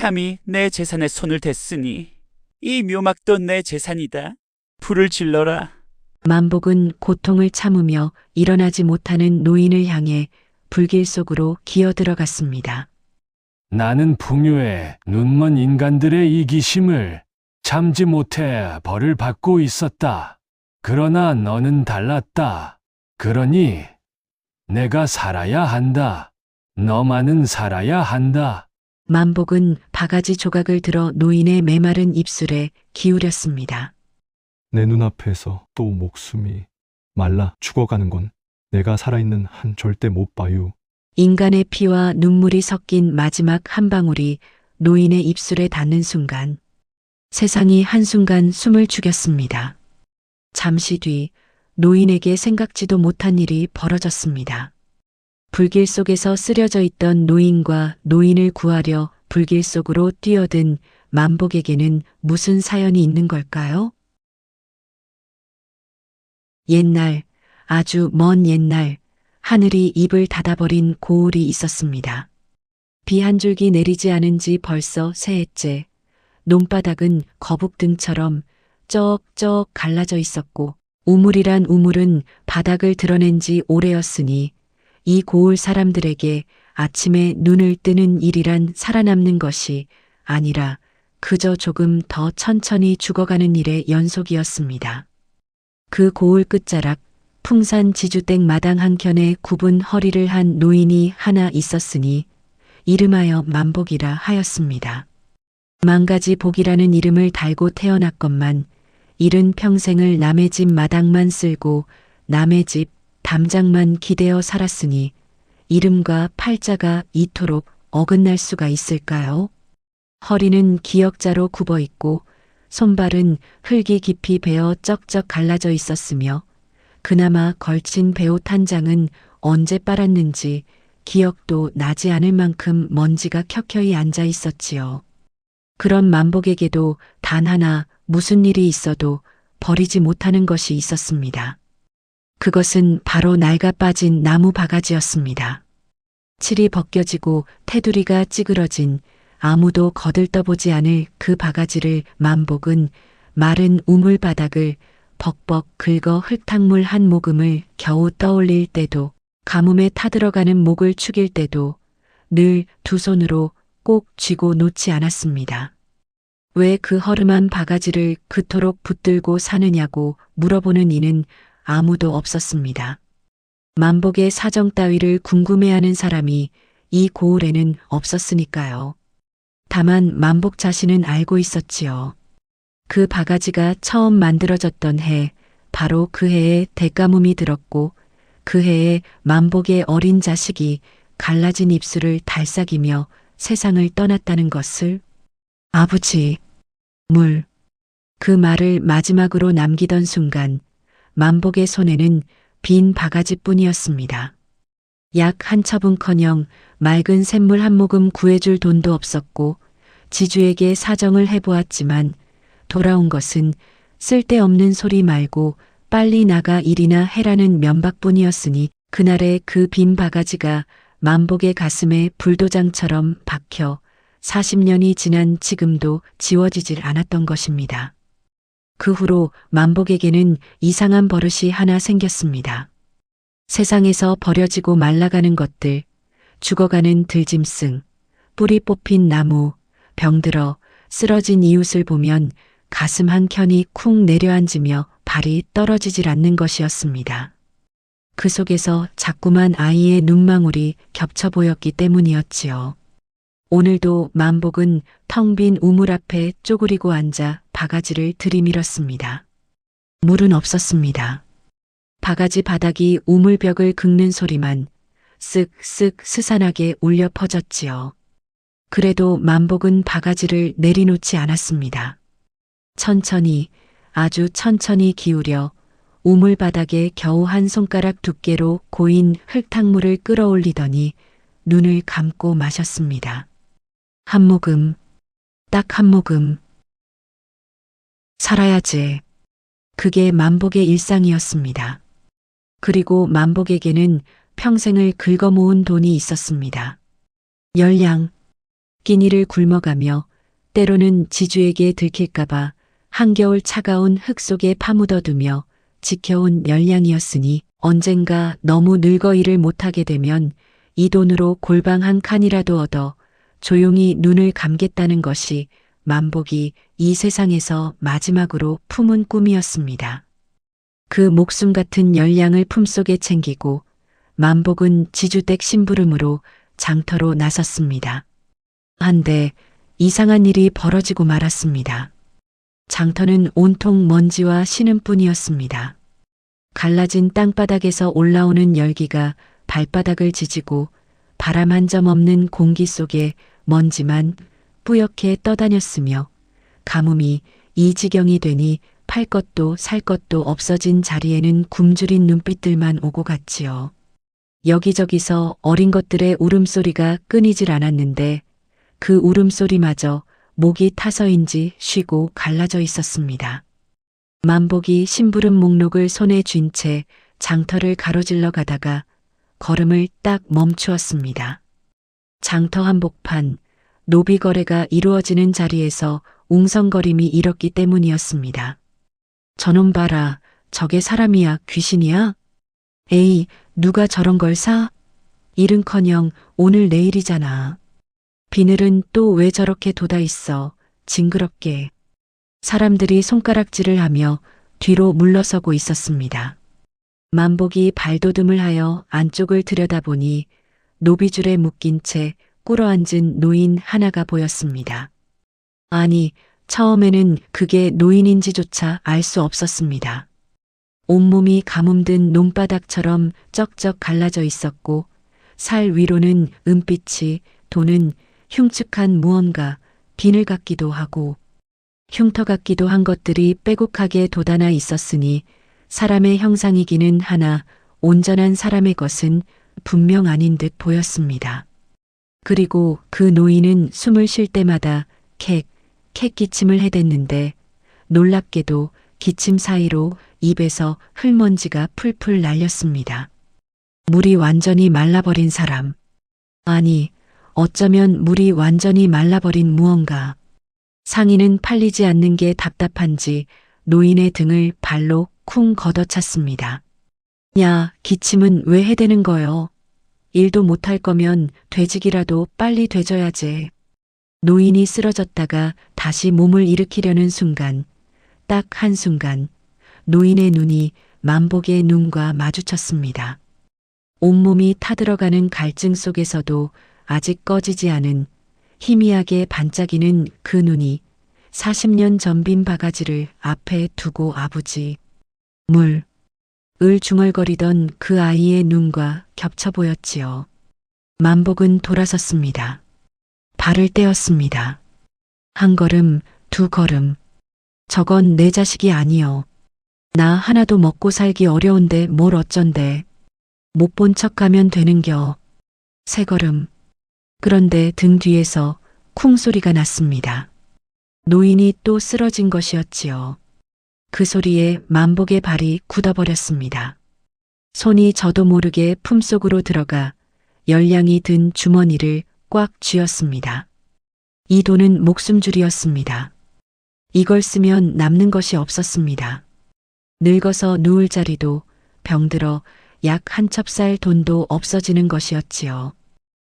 감히 내 재산에 손을 댔으니 이 묘막도 내 재산이다. 불을 질러라. 만복은 고통을 참으며 일어나지 못하는 노인을 향해 불길 속으로 기어 들어갔습니다. 나는 풍요에 눈먼 인간들의 이기심을 참지 못해 벌을 받고 있었다. 그러나 너는 달랐다. 그러니 내가 살아야 한다. 너만은 살아야 한다. 만복은 바가지 조각을 들어 노인의 메마른 입술에 기울였습니다. 내 눈앞에서 또 목숨이 말라 죽어가는 건 내가 살아있는 한 절대 못 봐요. 인간의 피와 눈물이 섞인 마지막 한 방울이 노인의 입술에 닿는 순간 세상이 한순간 숨을 죽였습니다. 잠시 뒤 노인에게 생각지도 못한 일이 벌어졌습니다. 불길 속에서 쓰려져 있던 노인과 노인을 구하려 불길 속으로 뛰어든 만복에게는 무슨 사연이 있는 걸까요? 옛날, 아주 먼 옛날, 하늘이 입을 닫아버린 고을이 있었습니다. 비 한 줄기 내리지 않은 지 벌써 새해째. 논바닥은 거북등처럼 쩍쩍 갈라져 있었고 우물이란 우물은 바닥을 드러낸 지 오래였으니 이 고을 사람들에게 아침에 눈을 뜨는 일이란 살아남는 것이 아니라 그저 조금 더 천천히 죽어가는 일의 연속이었습니다. 그 고을 끝자락 풍산 지주댁 마당 한켠에 굽은 허리를 한 노인이 하나 있었으니 이름하여 만복이라 하였습니다. 만가지 복이라는 이름을 달고 태어났건만 이른 평생을 남의 집 마당만 쓸고 남의 집 담장만 기대어 살았으니 이름과 팔자가 이토록 어긋날 수가 있을까요? 허리는 기역자로 굽어 있고 손발은 흙이 깊이 베어 쩍쩍 갈라져 있었으며 그나마 걸친 베옷 한 장은 언제 빨았는지 기억도 나지 않을 만큼 먼지가 켜켜이 앉아 있었지요. 그런 만복에게도 단 하나 무슨 일이 있어도 버리지 못하는 것이 있었습니다. 그것은 바로 낡아 빠진 나무 바가지였습니다. 칠이 벗겨지고 테두리가 찌그러진 아무도 거들떠보지 않을 그 바가지를 만복은 마른 우물 바닥을 벅벅 긁어 흙탕물 한 모금을 겨우 떠올릴 때도 가뭄에 타들어가는 목을 축일 때도 늘 두 손으로 꼭 쥐고 놓지 않았습니다. 왜 그 허름한 바가지를 그토록 붙들고 사느냐고 물어보는 이는 아무도 없었습니다. 만복의 사정 따위를 궁금해하는 사람이 이 고을에는 없었으니까요. 다만 만복 자신은 알고 있었지요. 그 바가지가 처음 만들어졌던 해, 바로 그 해에 대가뭄이 들었고 그 해에 만복의 어린 자식이 갈라진 입술을 달싹이며 세상을 떠났다는 것을 아버지, 물. 그 말을 마지막으로 남기던 순간 만복의 손에는 빈 바가지뿐이었습니다. 약 한 첩은커녕 맑은 샘물 한 모금 구해줄 돈도 없었고 지주에게 사정을 해보았지만 돌아온 것은 쓸데없는 소리 말고 빨리 나가 일이나 해라는 면박뿐이었으니 그날의 그 빈 바가지가 만복의 가슴에 불도장처럼 박혀 40년이 지난 지금도 지워지질 않았던 것입니다. 그 후로 만복에게는 이상한 버릇이 하나 생겼습니다. 세상에서 버려지고 말라가는 것들, 죽어가는 들짐승, 뿌리 뽑힌 나무, 병들어 쓰러진 이웃을 보면 가슴 한켠이 쿵 내려앉으며 발이 떨어지질 않는 것이었습니다. 그 속에서 자꾸만 아이의 눈망울이 겹쳐 보였기 때문이었지요. 오늘도 만복은 텅 빈 우물 앞에 쪼그리고 앉아 바가지를 들이밀었습니다. 물은 없었습니다. 바가지 바닥이 우물벽을 긁는 소리만 쓱쓱 스산하게 울려 퍼졌지요. 그래도 만복은 바가지를 내리놓지 않았습니다. 천천히, 아주 천천히 기울여 우물 바닥에 겨우 한 손가락 두께로 고인 흙탕물을 끌어올리더니 눈을 감고 마셨습니다. 한 모금, 딱 한 모금. 살아야지. 그게 만복의 일상이었습니다. 그리고 만복에게는 평생을 긁어모은 돈이 있었습니다. 10량, 끼니를 굶어가며 때로는 지주에게 들킬까봐 한겨울 차가운 흙 속에 파묻어두며 지켜온 열량이었으니 언젠가 너무 늙어 일을 못하게 되면 이 돈으로 골방 한 칸이라도 얻어 조용히 눈을 감겠다는 것이 만복이 이 세상에서 마지막으로 품은 꿈이었습니다. 그 목숨 같은 열량을 품속에 챙기고 만복은 지주댁 심부름으로 장터로 나섰습니다. 한데 이상한 일이 벌어지고 말았습니다. 장터는 온통 먼지와 신음뿐이었습니다. 갈라진 땅바닥에서 올라오는 열기가 발바닥을 지지고 바람 한 점 없는 공기 속에 먼지만 뿌옇게 떠다녔으며 가뭄이 이 지경이 되니 팔 것도 살 것도 없어진 자리에는 굶주린 눈빛들만 오고 갔지요. 여기저기서 어린 것들의 울음소리가 끊이질 않았는데 그 울음소리마저 목이 타서인지 쉬고 갈라져 있었습니다. 만복이 심부름 목록을 손에 쥔 채 장터를 가로질러 가다가 걸음을 딱 멈추었습니다. 장터 한복판, 노비 거래가 이루어지는 자리에서 웅성거림이 일었기 때문이었습니다. 저놈 봐라, 저게 사람이야, 귀신이야? 에이, 누가 저런 걸 사? 일은커녕 오늘 내일이잖아. 비늘은 또 왜 저렇게 돋아 있어, 징그럽게. 사람들이 손가락질을 하며 뒤로 물러서고 있었습니다. 만복이 발돋움을 하여 안쪽을 들여다보니 노비줄에 묶인 채 꿇어앉은 노인 하나가 보였습니다. 아니, 처음에는 그게 노인인지조차 알 수 없었습니다. 온몸이 가뭄든 논바닥처럼 쩍쩍 갈라져 있었고 살 위로는 은빛이 도는 흉측한 무언가 비늘 같기도 하고 흉터 같기도 한 것들이 빼곡하게 돋아나 있었으니 사람의 형상이기는 하나 온전한 사람의 것은 분명 아닌 듯 보였습니다. 그리고 그 노인은 숨을 쉴 때마다 캑 기침을 해댔는데 놀랍게도 기침 사이로 입에서 흙먼지가 풀풀 날렸습니다. 물이 완전히 말라버린 사람. 아니, 어쩌면 물이 완전히 말라버린 무언가. 상의는 팔리지 않는 게 답답한지 노인의 등을 발로 쿵 걷어찼습니다. 야, 기침은 왜 해대는 거요? 일도 못할 거면 돼지기라도 빨리 되져야지. 노인이 쓰러졌다가 다시 몸을 일으키려는 순간, 딱 한순간 노인의 눈이 만복의 눈과 마주쳤습니다. 온몸이 타들어가는 갈증 속에서도 아직 꺼지지 않은 희미하게 반짝이는 그 눈이 40년 전 빈 바가지를 앞에 두고 아부지 을 중얼거리던 그 아이의 눈과 겹쳐 보였지요. 만복은 돌아섰습니다. 발을 떼었습니다. 한 걸음, 두 걸음. 저건 내 자식이 아니여. 나 하나도 먹고 살기 어려운데 뭘 어쩐데. 못 본 척하면 되는겨. 세 걸음. 그런데 등 뒤에서 쿵 소리가 났습니다. 노인이 또 쓰러진 것이었지요. 그 소리에 만복의 발이 굳어버렸습니다. 손이 저도 모르게 품속으로 들어가 열량이 든 주머니를 꽉 쥐었습니다. 이 돈은 목숨줄이었습니다. 이걸 쓰면 남는 것이 없었습니다. 늙어서 누울 자리도 병들어 약 한 첩살 돈도 없어지는 것이었지요.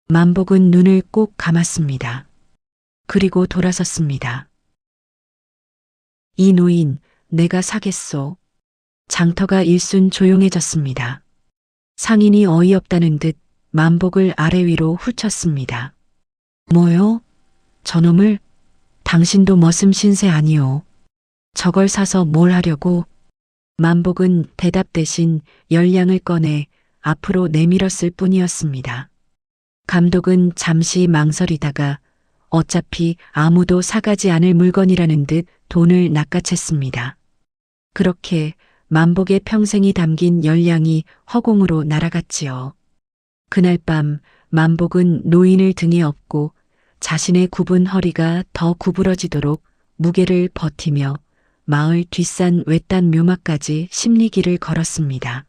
만복은 눈을 꼭 감았습니다. 그리고 돌아섰습니다. 이 노인, 내가 사겠소. 장터가 일순 조용해졌습니다. 상인이 어이없다는 듯 만복을 아래 위로 훑쳤습니다. 뭐요? 저놈을? 당신도 머슴 신세 아니오. 저걸 사서 뭘 하려고? 만복은 대답 대신 열량을 꺼내 앞으로 내밀었을 뿐이었습니다. 감독은 잠시 망설이다가 어차피 아무도 사가지 않을 물건이라는 듯 돈을 낚아챘습니다. 그렇게 만복의 평생이 담긴 열량이 허공으로 날아갔지요. 그날 밤 만복은 노인을 등에 업고 자신의 굽은 허리가 더 구부러지도록 무게를 버티며 마을 뒷산 외딴 묘막까지 심리길을 걸었습니다.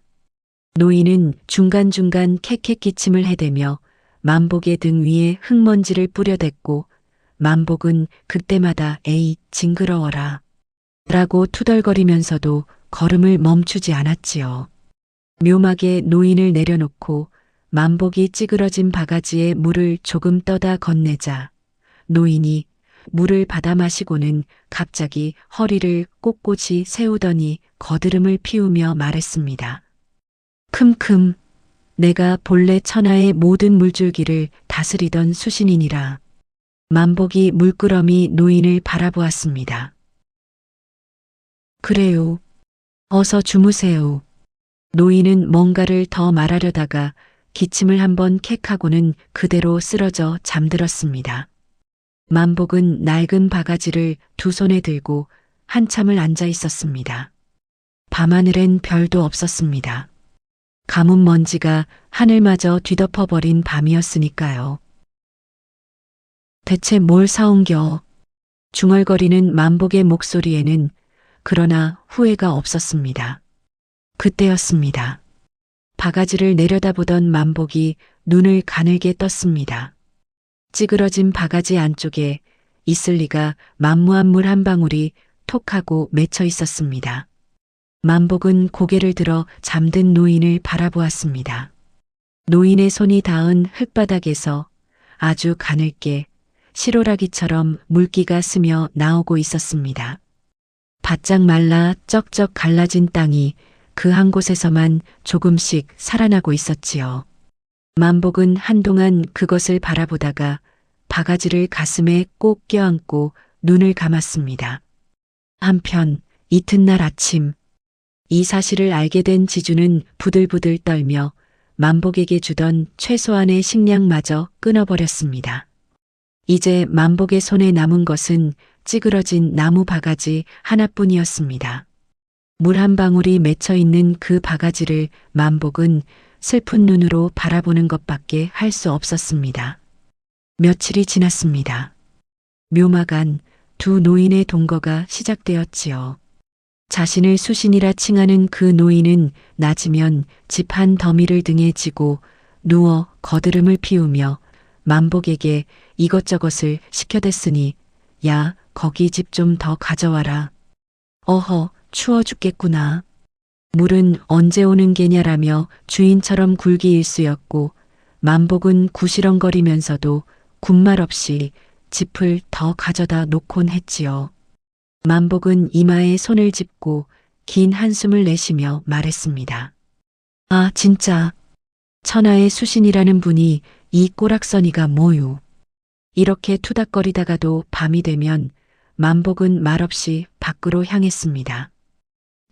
노인은 중간중간 캑캑 기침을 해대며 만복의 등 위에 흙먼지를 뿌려댔고 만복은 그때마다 에이 징그러워라 라고 투덜거리면서도 걸음을 멈추지 않았지요. 묘막에 노인을 내려놓고 만복이 찌그러진 바가지에 물을 조금 떠다 건네자 노인이 물을 받아 마시고는 갑자기 허리를 꼿꼿이 세우더니 거드름을 피우며 말했습니다. 큼큼 내가 본래 천하의 모든 물줄기를 다스리던 수신이니라. 만복이 물끄러미 노인을 바라보았습니다. 그래요. 어서 주무세요. 노인은 뭔가를 더 말하려다가 기침을 한번 캑하고는 그대로 쓰러져 잠들었습니다. 만복은 낡은 바가지를 두 손에 들고 한참을 앉아 있었습니다. 밤하늘엔 별도 없었습니다. 가뭄 먼지가 하늘마저 뒤덮어버린 밤이었으니까요. 대체 뭘 사온겨? 중얼거리는 만복의 목소리에는 그러나 후회가 없었습니다. 그때였습니다. 바가지를 내려다보던 만복이 눈을 가늘게 떴습니다. 찌그러진 바가지 안쪽에 있을 리가 만무한 물 한 방울이 톡하고 맺혀 있었습니다. 만복은 고개를 들어 잠든 노인을 바라보았습니다. 노인의 손이 닿은 흙바닥에서 아주 가늘게 실오라기처럼 물기가 스며 나오고 있었습니다. 바짝 말라 쩍쩍 갈라진 땅이 그 한 곳에서만 조금씩 살아나고 있었지요. 만복은 한동안 그것을 바라보다가 바가지를 가슴에 꼭 껴안고 눈을 감았습니다. 한편 이튿날 아침 이 사실을 알게 된 지주는 부들부들 떨며 만복에게 주던 최소한의 식량마저 끊어버렸습니다. 이제 만복의 손에 남은 것은 찌그러진 나무 바가지 하나뿐이었습니다. 물 한 방울이 맺혀 있는 그 바가지를 만복은 슬픈 눈으로 바라보는 것밖에 할 수 없었습니다. 며칠이 지났습니다. 묘막 안 두 노인의 동거가 시작되었지요. 자신을 수신이라 칭하는 그 노인은 낮이면 집 한 더미를 등에 지고 누워 거드름을 피우며 만복에게 이것저것을 시켜댔으니 야 거기 집 좀 더 가져와라. 어허 추워 죽겠구나. 물은 언제 오는 게냐라며 주인처럼 굴기일수였고 만복은 구시렁거리면서도 군말 없이 짚을 더 가져다 놓곤 했지요. 만복은 이마에 손을 짚고 긴 한숨을 내쉬며 말했습니다. 아 진짜 천하의 수신이라는 분이 이 꼬락서니가 뭐유. 이렇게 투닥거리다가도 밤이 되면 만복은 말없이 밖으로 향했습니다.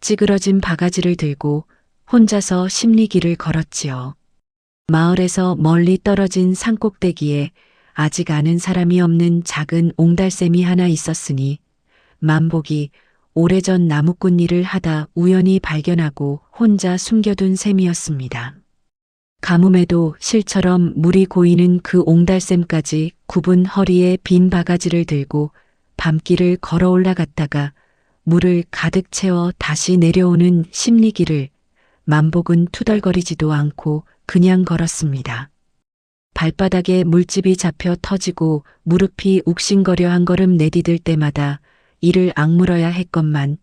찌그러진 바가지를 들고 혼자서 십리길을 걸었지요. 마을에서 멀리 떨어진 산꼭대기에 아직 아는 사람이 없는 작은 옹달샘이 하나 있었으니 만복이 오래전 나무꾼 일을 하다 우연히 발견하고 혼자 숨겨둔 셈이었습니다. 가뭄에도 실처럼 물이 고이는 그 옹달샘까지 굽은 허리에 빈 바가지를 들고 밤길을 걸어 올라갔다가 물을 가득 채워 다시 내려오는 십리길을 만복은 투덜거리지도 않고 그냥 걸었습니다. 발바닥에 물집이 잡혀 터지고 무릎이 욱신거려 한 걸음 내디딜 때마다 이를 악물어야 했건만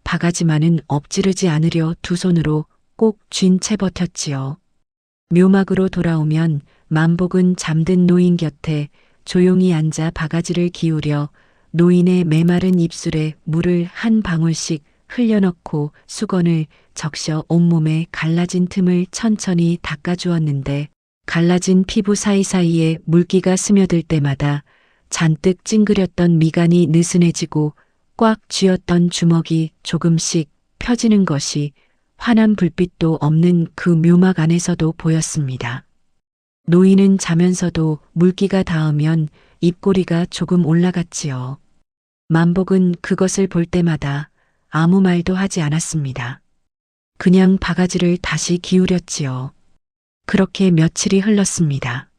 바가지만은 엎지르지 않으려 두 손으로 꼭 쥔 채 버텼지요. 묘막으로 돌아오면 만복은 잠든 노인 곁에 조용히 앉아 바가지를 기울여 노인의 메마른 입술에 물을 한 방울씩 흘려넣고 수건을 적셔 온몸에 갈라진 틈을 천천히 닦아주었는데 갈라진 피부 사이사이에 물기가 스며들 때마다 잔뜩 찡그렸던 미간이 느슨해지고 꽉 쥐었던 주먹이 조금씩 펴지는 것이 환한 불빛도 없는 그 묘막 안에서도 보였습니다. 노인은 자면서도 물기가 닿으면 입꼬리가 조금 올라갔지요. 만복은 그것을 볼 때마다 아무 말도 하지 않았습니다. 그냥 바가지를 다시 기울였지요. 그렇게 며칠이 흘렀습니다.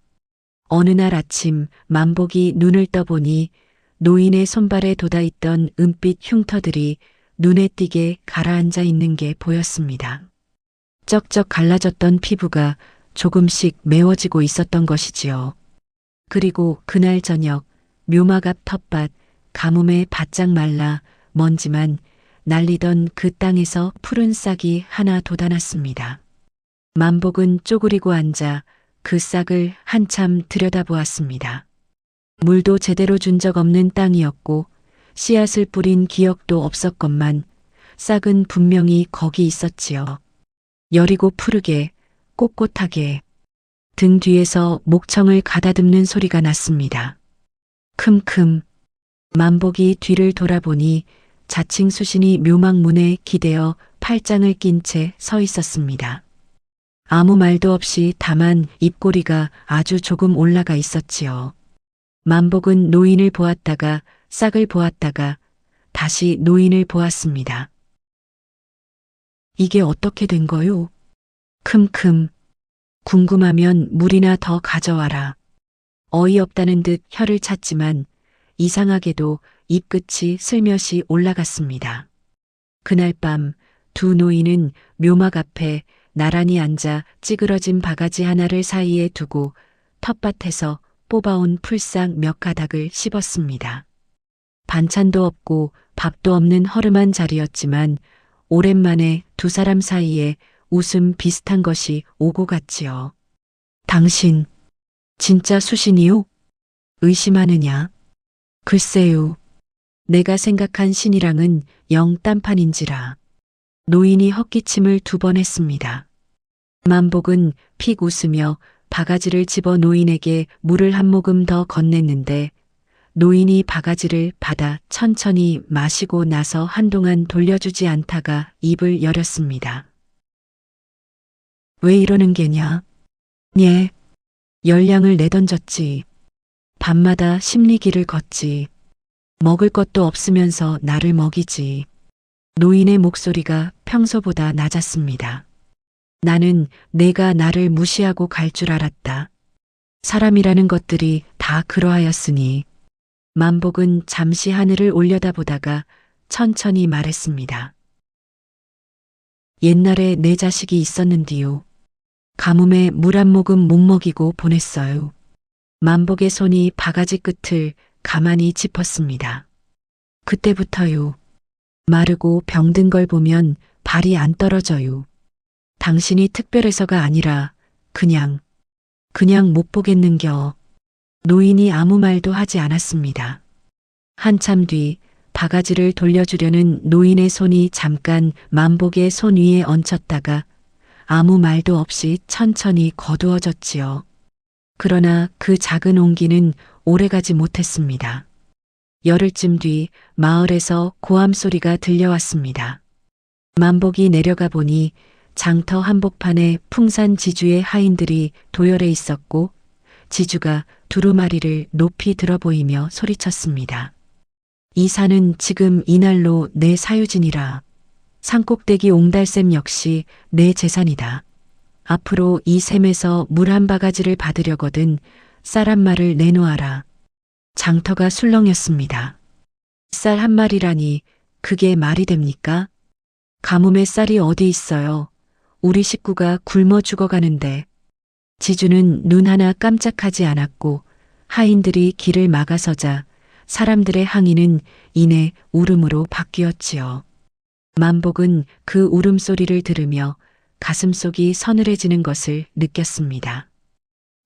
어느 날 아침 만복이 눈을 떠보니 노인의 손발에 돋아있던 은빛 흉터들이 눈에 띄게 가라앉아 있는 게 보였습니다. 쩍쩍 갈라졌던 피부가 조금씩 메워지고 있었던 것이지요. 그리고 그날 저녁 묘막 앞 텃밭 가뭄에 바짝 말라 먼지만 날리던 그 땅에서 푸른 싹이 하나 돋아났습니다. 만복은 쪼그리고 앉아 그 싹을 한참 들여다보았습니다. 물도 제대로 준 적 없는 땅이었고 씨앗을 뿌린 기억도 없었건만 싹은 분명히 거기 있었지요. 여리고 푸르게 꼿꼿하게 등 뒤에서 목청을 가다듬는 소리가 났습니다. 큼큼. 만복이 뒤를 돌아보니 자칭 수신이 묘막 문에 기대어 팔짱을 낀 채 서 있었습니다. 아무 말도 없이 다만 입꼬리가 아주 조금 올라가 있었지요. 만복은 노인을 보았다가 싹을 보았다가 다시 노인을 보았습니다. 이게 어떻게 된 거요? 큼큼. 궁금하면 물이나 더 가져와라. 어이없다는 듯 혀를 찼지만 이상하게도 입끝이 슬며시 올라갔습니다. 그날 밤 두 노인은 묘막 앞에 나란히 앉아 찌그러진 바가지 하나를 사이에 두고 텃밭에서 뽑아온 풀싹 몇 가닥을 씹었습니다. 반찬도 없고 밥도 없는 허름한 자리였지만 오랜만에 두 사람 사이에 웃음 비슷한 것이 오고 갔지요. 당신 진짜 수신이요? 의심하느냐? 글쎄요. 내가 생각한 신이랑은 영 딴판인지라. 노인이 헛기침을 2번 했습니다. 만복은 픽 웃으며 바가지를 집어 노인에게 물을 한 모금 더 건넸는데 노인이 바가지를 받아 천천히 마시고 나서 한동안 돌려주지 않다가 입을 열었습니다. 왜 이러는 게냐? 예. 열량을 내던졌지. 밤마다 심리길을 걷지. 먹을 것도 없으면서 나를 먹이지. 노인의 목소리가 평소보다 낮았습니다. 나는 내가 나를 무시하고 갈 줄 알았다. 사람이라는 것들이 다 그러하였으니. 만복은 잠시 하늘을 올려다보다가 천천히 말했습니다. 옛날에 내 자식이 있었는디요. 가뭄에 물 한 모금 못 먹이고 보냈어요. 만복의 손이 바가지 끝을 가만히 짚었습니다. 그때부터요. 마르고 병든 걸 보면 발이 안 떨어져요. 당신이 특별해서가 아니라 그냥 못 보겠는겨. 노인이 아무 말도 하지 않았습니다. 한참 뒤 바가지를 돌려주려는 노인의 손이 잠깐 만복의 손 위에 얹혔다가 아무 말도 없이 천천히 거두어졌지요. 그러나 그 작은 온기는 오래가지 못했습니다. 열흘쯤 뒤 마을에서 고함 소리가 들려왔습니다. 만복이 내려가 보니 장터 한복판에 풍산 지주의 하인들이 도열해 있었고 지주가 두루마리를 높이 들어 보이며 소리쳤습니다. 이 산은 지금 이날로 내 사유지니라. 산꼭대기 옹달샘 역시 내 재산이다. 앞으로 이 샘에서 물 한 바가지를 받으려거든 쌀 한 마를 내놓아라. 장터가 술렁였습니다. 쌀 한 마리라니 그게 말이 됩니까? 가뭄에 쌀이 어디 있어요. 우리 식구가 굶어 죽어가는데. 지주는 눈 하나 깜짝하지 않았고 하인들이 길을 막아서자 사람들의 항의는 이내 울음으로 바뀌었지요. 만복은 그 울음소리를 들으며 가슴속이 서늘해지는 것을 느꼈습니다.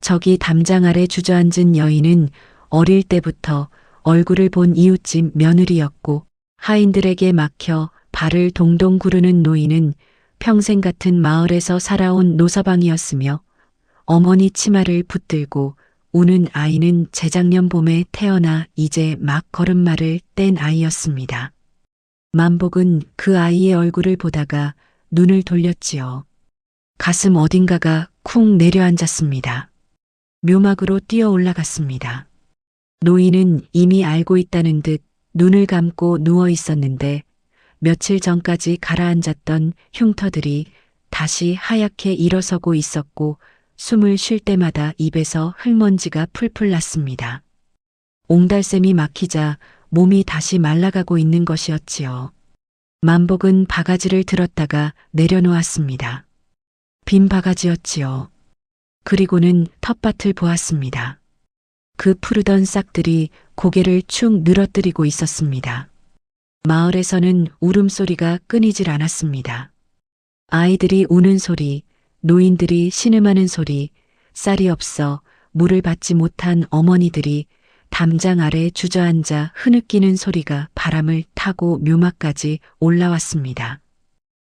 저기 담장 아래 주저앉은 여인은 어릴 때부터 얼굴을 본 이웃집 며느리였고 하인들에게 막혀 발을 동동 구르는 노인은 평생 같은 마을에서 살아온 노서방이었으며 어머니 치마를 붙들고 우는 아이는 재작년 봄에 태어나 이제 막 걸음마를 뗀 아이였습니다. 만복은 그 아이의 얼굴을 보다가 눈을 돌렸지요. 가슴 어딘가가 쿵 내려앉았습니다. 묘막으로 뛰어 올라갔습니다. 노인은 이미 알고 있다는 듯 눈을 감고 누워 있었는데 며칠 전까지 가라앉았던 흉터들이 다시 하얗게 일어서고 있었고 숨을 쉴 때마다 입에서 흙먼지가 풀풀 났습니다. 옹달샘이 막히자 몸이 다시 말라가고 있는 것이었지요. 만복은 바가지를 들었다가 내려놓았습니다. 빈 바가지였지요. 그리고는 텃밭을 보았습니다. 그 푸르던 싹들이 고개를 축 늘어뜨리고 있었습니다. 마을에서는 울음소리가 끊이질 않았습니다. 아이들이 우는 소리, 노인들이 신음하는 소리, 쌀이 없어 물을 받지 못한 어머니들이 담장 아래 주저앉아 흐느끼는 소리가 바람을 타고 묘막까지 올라왔습니다.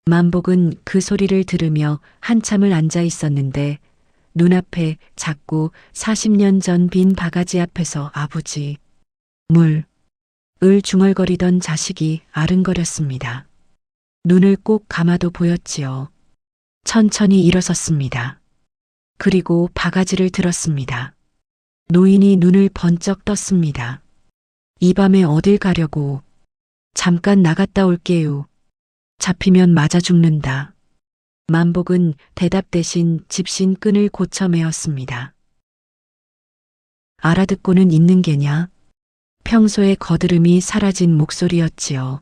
만복은 그 소리를 들으며 한참을 앉아 있었는데 눈앞에 자꾸 40년 전 빈 바가지 앞에서 아버지, 물, 을 중얼거리던 자식이 아른거렸습니다. 눈을 꼭 감아도 보였지요. 천천히 일어섰습니다. 그리고 바가지를 들었습니다. 노인이 눈을 번쩍 떴습니다. 이 밤에 어딜 가려고? 잠깐 나갔다 올게요. 잡히면 맞아 죽는다. 만복은 대답 대신 집신 끈을 고쳐 메었습니다. 알아듣고는 있는 게냐? 평소의 거드름이 사라진 목소리였지요.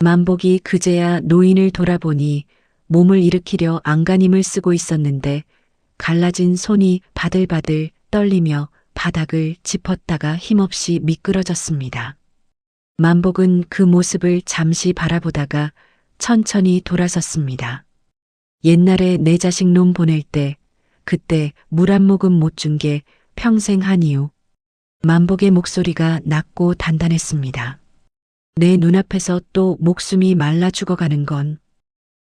만복이 그제야 노인을 돌아보니 몸을 일으키려 안간힘을 쓰고 있었는데 갈라진 손이 바들바들 떨리며 바닥을 짚었다가 힘없이 미끄러졌습니다. 만복은 그 모습을 잠시 바라보다가 천천히 돌아섰습니다. 옛날에 내 자식 놈 보낼 때 그때 물 한 모금 못 준 게 평생 한이유. 만복의 목소리가 낮고 단단했습니다. 내 눈앞에서 또 목숨이 말라 죽어가는 건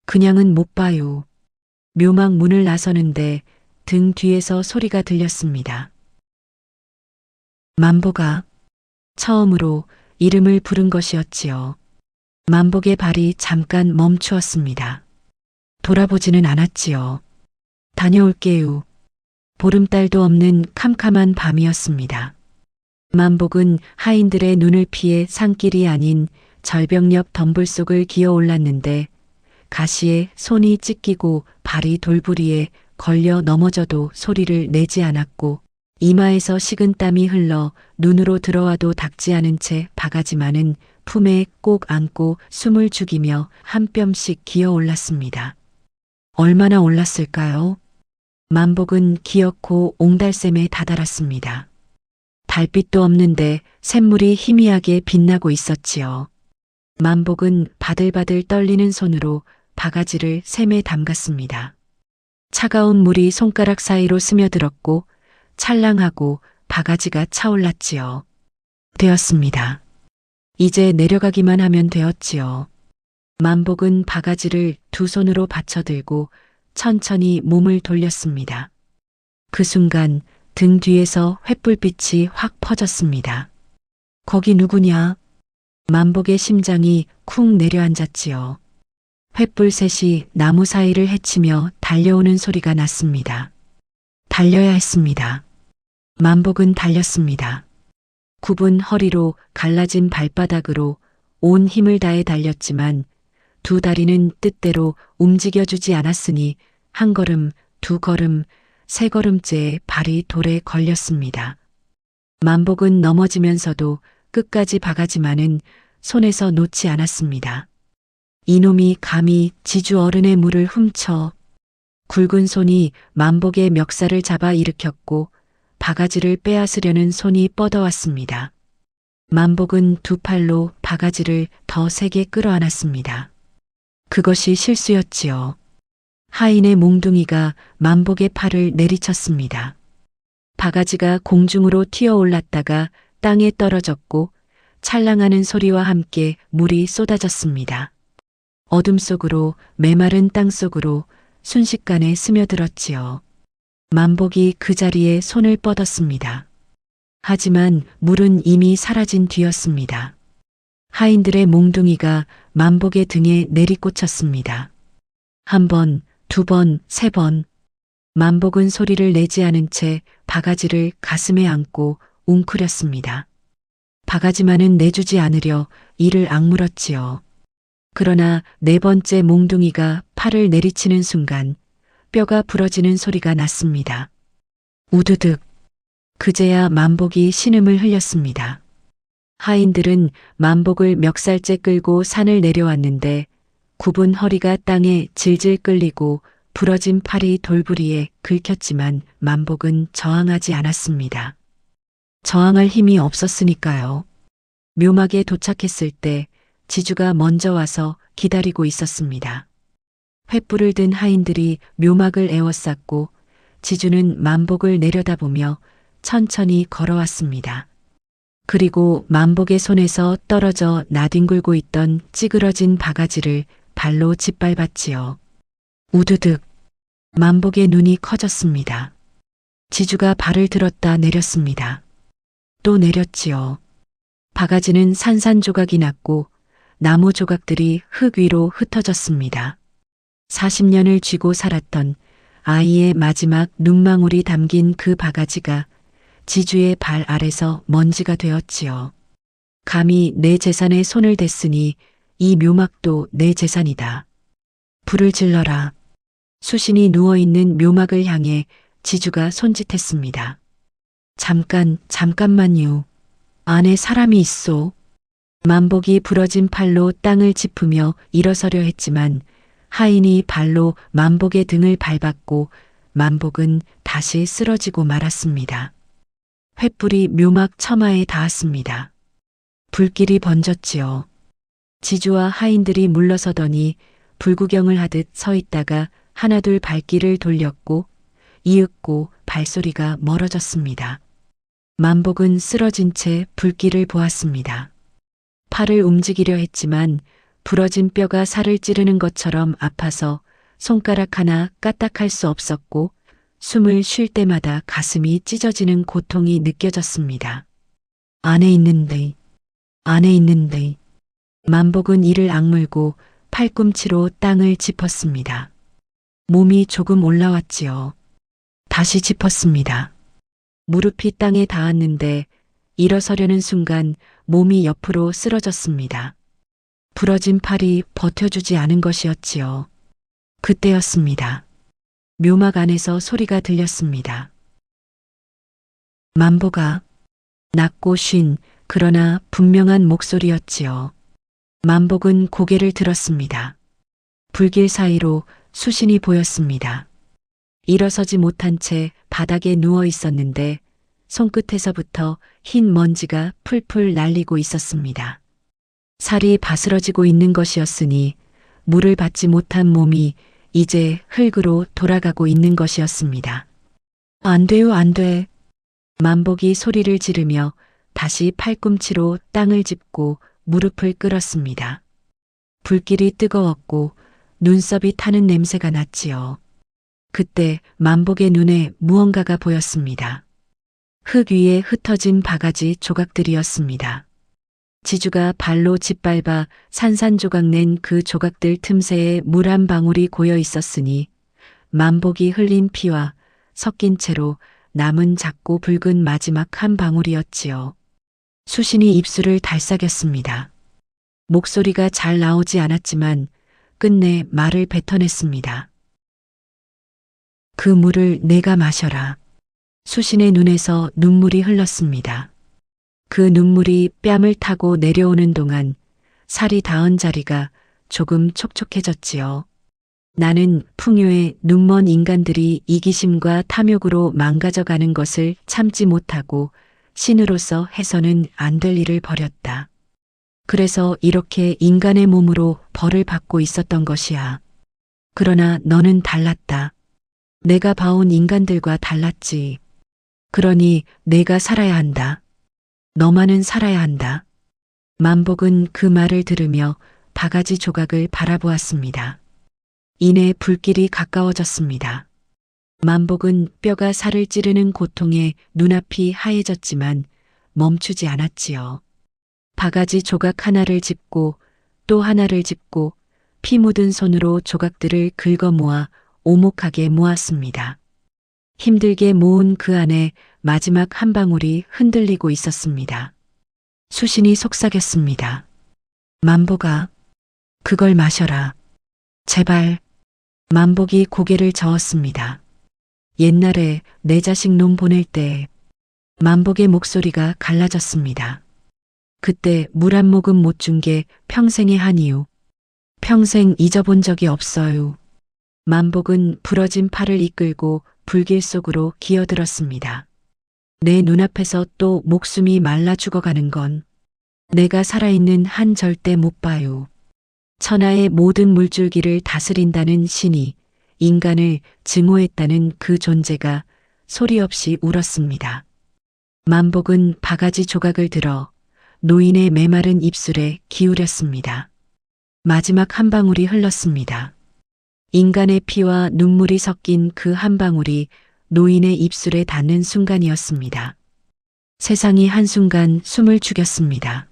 그냥은 못 봐요. 묘막 문을 나서는데 등 뒤에서 소리가 들렸습니다. 만복아. 처음으로 이름을 부른 것이었지요. 만복의 발이 잠깐 멈추었습니다. 돌아보지는 않았지요. 다녀올게요. 보름달도 없는 캄캄한 밤이었습니다. 만복은 하인들의 눈을 피해 산길이 아닌 절벽 옆 덤불 속을 기어 올랐는데 가시에 손이 찢기고 발이 돌부리에 걸려 넘어져도 소리를 내지 않았고 이마에서 식은 땀이 흘러 눈으로 들어와도 닦지 않은 채 바가지만은 품에 꼭 안고 숨을 죽이며 한 뼘씩 기어 올랐습니다. 얼마나 올랐을까요? 만복은 기어코 옹달샘에 다다랐습니다. 달빛도 없는데 샘물이 희미하게 빛나고 있었지요. 만복은 바들바들 떨리는 손으로 바가지를 샘에 담갔습니다. 차가운 물이 손가락 사이로 스며들었고 찰랑하고 바가지가 차올랐지요. 되었습니다. 이제 내려가기만 하면 되었지요. 만복은 바가지를 두 손으로 받쳐들고 천천히 몸을 돌렸습니다. 그 순간 등 뒤에서 횃불빛이 확 퍼졌습니다. 거기 누구냐? 만복의 심장이 쿵 내려앉았지요. 횃불셋이 나무 사이를 헤치며 달려오는 소리가 났습니다. 달려야 했습니다. 만복은 달렸습니다. 굽은 허리로 갈라진 발바닥으로 온 힘을 다해 달렸지만 두 다리는 뜻대로 움직여주지 않았으니 한 걸음, 두 걸음, 세 걸음째에 발이 돌에 걸렸습니다. 만복은 넘어지면서도 끝까지 바가지만은 손에서 놓지 않았습니다. 이놈이 감히 지주 어른의 물을 훔쳐. 굵은 손이 만복의 멱살을 잡아 일으켰고 바가지를 빼앗으려는 손이 뻗어왔습니다. 만복은 두 팔로 바가지를 더 세게 끌어안았습니다. 그것이 실수였지요. 하인의 몽둥이가 만복의 팔을 내리쳤습니다. 바가지가 공중으로 튀어 올랐다가 땅에 떨어졌고 찰랑하는 소리와 함께 물이 쏟아졌습니다. 어둠 속으로 메마른 땅 속으로 순식간에 스며들었지요. 만복이 그 자리에 손을 뻗었습니다. 하지만 물은 이미 사라진 뒤였습니다. 하인들의 몽둥이가 만복의 등에 내리꽂혔습니다. 한 번, 두 번, 세 번. 만복은 소리를 내지 않은 채 바가지를 가슴에 안고 웅크렸습니다. 바가지만은 내주지 않으려 이를 악물었지요. 그러나 네 번째 몽둥이가 팔을 내리치는 순간 뼈가 부러지는 소리가 났습니다. 우두득. 그제야 만복이 신음을 흘렸습니다. 하인들은 만복을 멱살째 끌고 산을 내려왔는데 굽은 허리가 땅에 질질 끌리고 부러진 팔이 돌부리에 긁혔지만 만복은 저항하지 않았습니다. 저항할 힘이 없었으니까요. 묘막에 도착했을 때 지주가 먼저 와서 기다리고 있었습니다. 횃불을 든 하인들이 묘막을 에워쌌고 지주는 만복을 내려다보며 천천히 걸어왔습니다. 그리고 만복의 손에서 떨어져 나뒹굴고 있던 찌그러진 바가지를 발로 짓밟았지요. 우두득. 만복의 눈이 커졌습니다. 지주가 발을 들었다 내렸습니다. 또 내렸지요. 바가지는 산산조각이 났고 나무 조각들이 흙 위로 흩어졌습니다. 40년을 쥐고 살았던 아이의 마지막 눈망울이 담긴 그 바가지가 지주의 발 아래서 먼지가 되었지요. 감히 내 재산에 손을 댔으니 이 묘막도 내 재산이다. 불을 질러라. 수신이 누워있는 묘막을 향해 지주가 손짓했습니다. 잠깐만요. 안에 사람이 있소. 만복이 부러진 팔로 땅을 짚으며 일어서려 했지만 하인이 발로 만복의 등을 밟았고 만복은 다시 쓰러지고 말았습니다. 횃불이 묘막 처마에 닿았습니다. 불길이 번졌지요. 지주와 하인들이 물러서더니 불구경을 하듯 서 있다가 하나둘 발길을 돌렸고 이윽고 발소리가 멀어졌습니다. 만복은 쓰러진 채 불길을 보았습니다. 팔을 움직이려 했지만 부러진 뼈가 살을 찌르는 것처럼 아파서 손가락 하나 까딱할 수 없었고 숨을 쉴 때마다 가슴이 찢어지는 고통이 느껴졌습니다. 안에 있는데. 만복은 이를 악물고 팔꿈치로 땅을 짚었습니다. 몸이 조금 올라왔지요. 다시 짚었습니다. 무릎이 땅에 닿았는데 일어서려는 순간 몸이 옆으로 쓰러졌습니다. 부러진 팔이 버텨주지 않은 것이었지요. 그때였습니다. 묘막 안에서 소리가 들렸습니다. 만복아. 낮고 쉰 그러나 분명한 목소리였지요. 만복은 고개를 들었습니다. 불길 사이로 수신이 보였습니다. 일어서지 못한 채 바닥에 누워 있었는데 손끝에서부터 흰 먼지가 풀풀 날리고 있었습니다. 살이 바스러지고 있는 것이었으니 물을 받지 못한 몸이 이제 흙으로 돌아가고 있는 것이었습니다. 안 돼요, 안 돼. 만복이 소리를 지르며 다시 팔꿈치로 땅을 짚고 무릎을 꿇었습니다. 불길이 뜨거웠고 눈썹이 타는 냄새가 났지요. 그때 만복의 눈에 무언가가 보였습니다. 흙 위에 흩어진 바가지 조각들이었습니다. 지주가 발로 짓밟아 산산조각 낸 그 조각들 틈새에 물 한 방울이 고여 있었으니 만복이 흘린 피와 섞인 채로 남은 작고 붉은 마지막 한 방울이었지요. 수신이 입술을 달싹였습니다. 목소리가 잘 나오지 않았지만 끝내 말을 뱉어냈습니다. 그 물을 내가 마셔라. 수신의 눈에서 눈물이 흘렀습니다. 그 눈물이 뺨을 타고 내려오는 동안 살이 닿은 자리가 조금 촉촉해졌지요. 나는 풍요의 눈먼 인간들이 이기심과 탐욕으로 망가져가는 것을 참지 못하고 신으로서 해서는 안 될 일을 벌였다. 그래서 이렇게 인간의 몸으로 벌을 받고 있었던 것이야. 그러나 너는 달랐다. 내가 봐온 인간들과 달랐지. 그러니 내가 살아야 한다. 너만은 살아야 한다. 만복은 그 말을 들으며 바가지 조각을 바라보았습니다. 이내 불길이 가까워졌습니다. 만복은 뼈가 살을 찌르는 고통에 눈앞이 하얘졌지만 멈추지 않았지요. 바가지 조각 하나를 짚고 또 하나를 짚고 피 묻은 손으로 조각들을 긁어 모아 오목하게 모았습니다. 힘들게 모은 그 안에 마지막 한 방울이 흔들리고 있었습니다. 수신이 속삭였습니다. 만복아, 그걸 마셔라. 제발. 만복이 고개를 저었습니다. 옛날에 내 자식 놈 보낼 때 만복의 목소리가 갈라졌습니다. 그때 물 한 모금 못 준 게 평생의 한이유. 평생 잊어본 적이 없어요. 만복은 부러진 팔을 이끌고 불길 속으로 기어들었습니다. 내 눈앞에서 또 목숨이 말라 죽어가는 건 내가 살아있는 한 절대 못 봐요. 천하의 모든 물줄기를 다스린다는 신이 인간을 증오했다는 그 존재가 소리 없이 울었습니다. 만복은 바가지 조각을 들어 노인의 메마른 입술에 기울였습니다. 마지막 한 방울이 흘렀습니다. 인간의 피와 눈물이 섞인 그 한 방울이 노인의 입술에 닿는 순간이었습니다. 세상이 한순간 숨을 죽였습니다.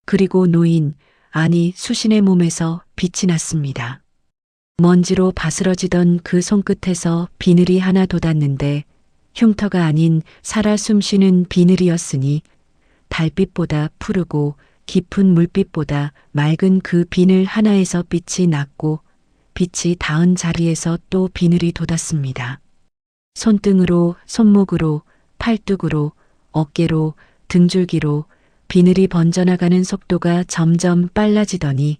그리고 노인, 아니 수신의 몸에서 빛이 났습니다. 먼지로 바스러지던 그 손끝에서 비늘이 하나 돋았는데 흉터가 아닌 살아 숨쉬는 비늘이었으니 달빛보다 푸르고 깊은 물빛보다 맑은 그 비늘 하나에서 빛이 났고 빛이 닿은 자리에서 또 비늘이 돋았습니다. 손등으로, 손목으로, 팔뚝으로, 어깨로, 등줄기로 비늘이 번져나가는 속도가 점점 빨라지더니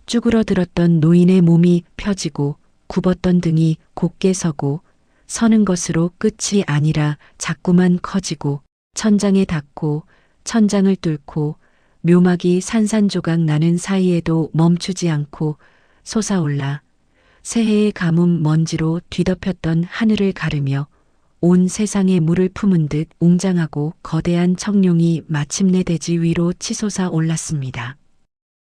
쭈그러들었던 노인의 몸이 펴지고 굽었던 등이 곧게 서고 서는 것으로 끝이 아니라 자꾸만 커지고 천장에 닿고 천장을 뚫고 묘막이 산산조각 나는 사이에도 멈추지 않고 솟아올라 새해의 가뭄 먼지로 뒤덮였던 하늘을 가르며 온 세상에 물을 품은 듯 웅장하고 거대한 청룡이 마침내 대지 위로 치솟아 올랐습니다.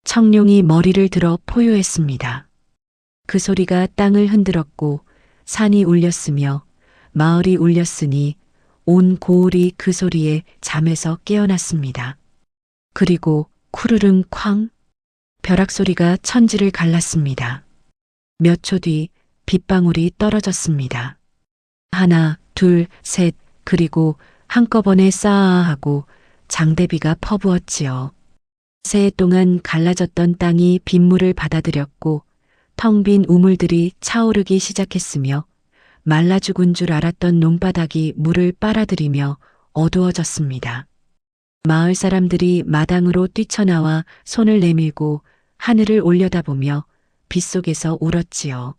청룡이 머리를 들어 포효했습니다. 그 소리가 땅을 흔들었고 산이 울렸으며 마을이 울렸으니 온 고을이 그 소리에 잠에서 깨어났습니다. 그리고 쿠르릉 쾅 벼락소리가 천지를 갈랐습니다. 몇 초 뒤 빗방울이 떨어졌습니다. 하나, 둘, 셋, 그리고 한꺼번에 싸아 하고 장대비가 퍼부었지요. 새해 동안 갈라졌던 땅이 빗물을 받아들였고 텅 빈 우물들이 차오르기 시작했으며 말라 죽은 줄 알았던 논바닥이 물을 빨아들이며 어두워졌습니다. 마을 사람들이 마당으로 뛰쳐나와 손을 내밀고 하늘을 올려다보며 빗속에서 울었지요.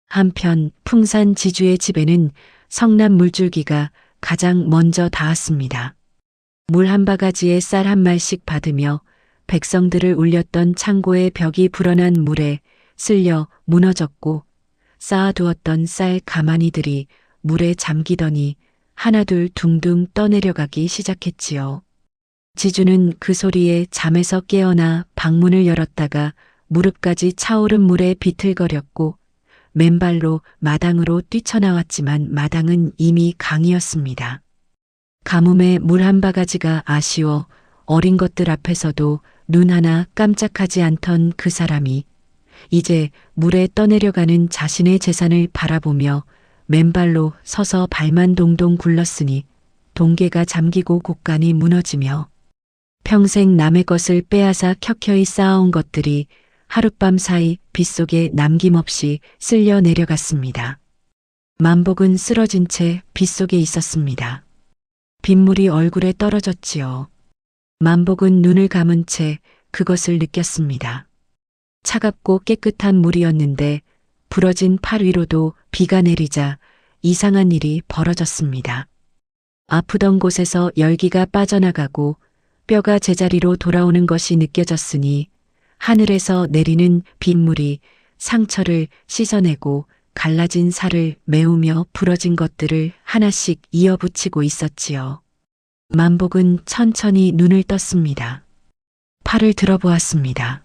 한편 풍산 지주의 집에는 성난 물줄기가 가장 먼저 닿았습니다. 물 한 바가지에 쌀 한 말씩 받으며 백성들을 울렸던 창고의 벽이 불어난 물에 쓸려 무너졌고 쌓아두었던 쌀 가마니들이 물에 잠기더니 하나둘 둥둥 떠내려가기 시작했지요. 지주는 그 소리에 잠에서 깨어나 방문을 열었다가 무릎까지 차오른 물에 비틀거렸고 맨발로 마당으로 뛰쳐나왔지만 마당은 이미 강이었습니다. 가뭄에 물 한 바가지가 아쉬워 어린 것들 앞에서도 눈 하나 깜짝하지 않던 그 사람이 이제 물에 떠내려가는 자신의 재산을 바라보며 맨발로 서서 발만 동동 굴렀으니 동계가 잠기고 곳간이 무너지며 평생 남의 것을 빼앗아 켜켜이 쌓아온 것들이 하룻밤 사이 빗속에 남김없이 쓸려 내려갔습니다. 만복은 쓰러진 채 빗속에 있었습니다. 빗물이 얼굴에 떨어졌지요. 만복은 눈을 감은 채 그것을 느꼈습니다. 차갑고 깨끗한 물이었는데 부러진 팔 위로도 비가 내리자 이상한 일이 벌어졌습니다. 아프던 곳에서 열기가 빠져나가고 뼈가 제자리로 돌아오는 것이 느껴졌으니 하늘에서 내리는 빗물이 상처를 씻어내고 갈라진 살을 메우며 부러진 것들을 하나씩 이어붙이고 있었지요. 만복은 천천히 눈을 떴습니다. 팔을 들어보았습니다.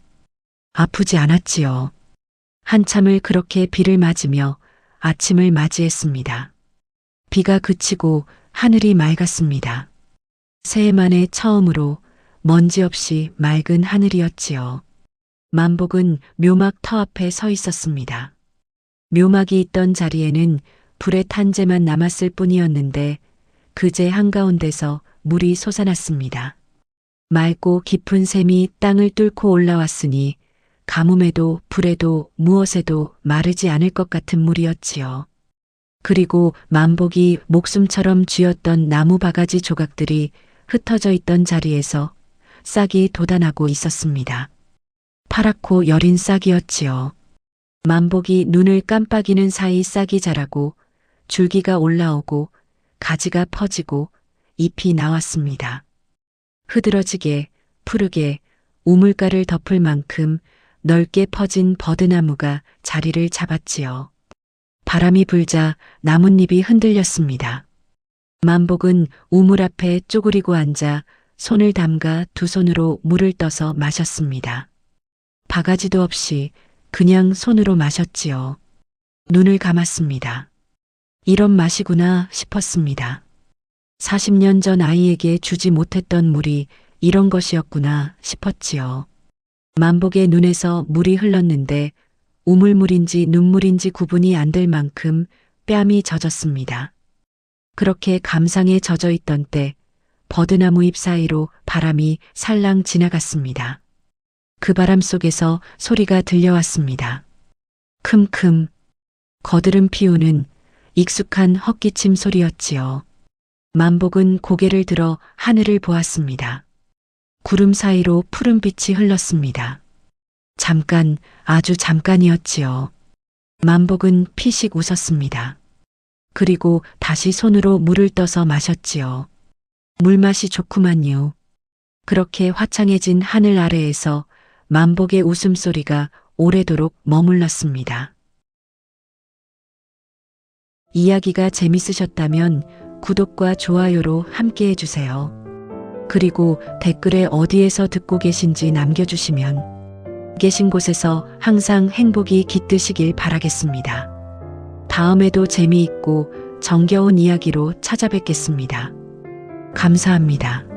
아프지 않았지요. 한참을 그렇게 비를 맞으며 아침을 맞이했습니다. 비가 그치고 하늘이 맑았습니다. 새해 만에 처음으로 먼지 없이 맑은 하늘이었지요. 만복은 묘막 터 앞에 서 있었습니다. 묘막이 있던 자리에는 불의 탄재만 남았을 뿐이었는데 그제 한가운데서 물이 솟아났습니다. 맑고 깊은 샘이 땅을 뚫고 올라왔으니 가뭄에도 불에도 무엇에도 마르지 않을 것 같은 물이었지요. 그리고 만복이 목숨처럼 쥐었던 나무 바가지 조각들이 흩어져 있던 자리에서 싹이 돋아나고 있었습니다. 파랗고 여린 싹이었지요. 만복이 눈을 깜빡이는 사이 싹이 자라고 줄기가 올라오고 가지가 퍼지고 잎이 나왔습니다. 흐드러지게 푸르게 우물가를 덮을 만큼 넓게 퍼진 버드나무가 자리를 잡았지요. 바람이 불자 나뭇잎이 흔들렸습니다. 만복은 우물 앞에 쪼그리고 앉아 손을 담가 두 손으로 물을 떠서 마셨습니다. 바가지도 없이 그냥 손으로 마셨지요. 눈을 감았습니다. 이런 맛이구나 싶었습니다. 40년 전 아이에게 주지 못했던 물이 이런 것이었구나 싶었지요. 만복의 눈에서 물이 흘렀는데 우물물인지 눈물인지 구분이 안 될 만큼 뺨이 젖었습니다. 그렇게 감상에 젖어 있던 때 버드나무 잎 사이로 바람이 살랑 지나갔습니다. 그 바람 속에서 소리가 들려왔습니다. 큼큼 거드름 피우는 익숙한 헛기침 소리였지요. 만복은 고개를 들어 하늘을 보았습니다. 구름 사이로 푸른빛이 흘렀습니다. 잠깐, 아주 잠깐이었지요. 만복은 피식 웃었습니다. 그리고 다시 손으로 물을 떠서 마셨지요. 물맛이 좋구만요. 그렇게 화창해진 하늘 아래에서 만복의 웃음소리가 오래도록 머물렀습니다. 이야기가 재밌으셨다면 구독과 좋아요로 함께 해주세요. 그리고 댓글에 어디에서 듣고 계신지 남겨주시면 계신 곳에서 항상 행복이 깃드시길 바라겠습니다. 다음에도 재미있고 정겨운 이야기로 찾아뵙겠습니다. 감사합니다.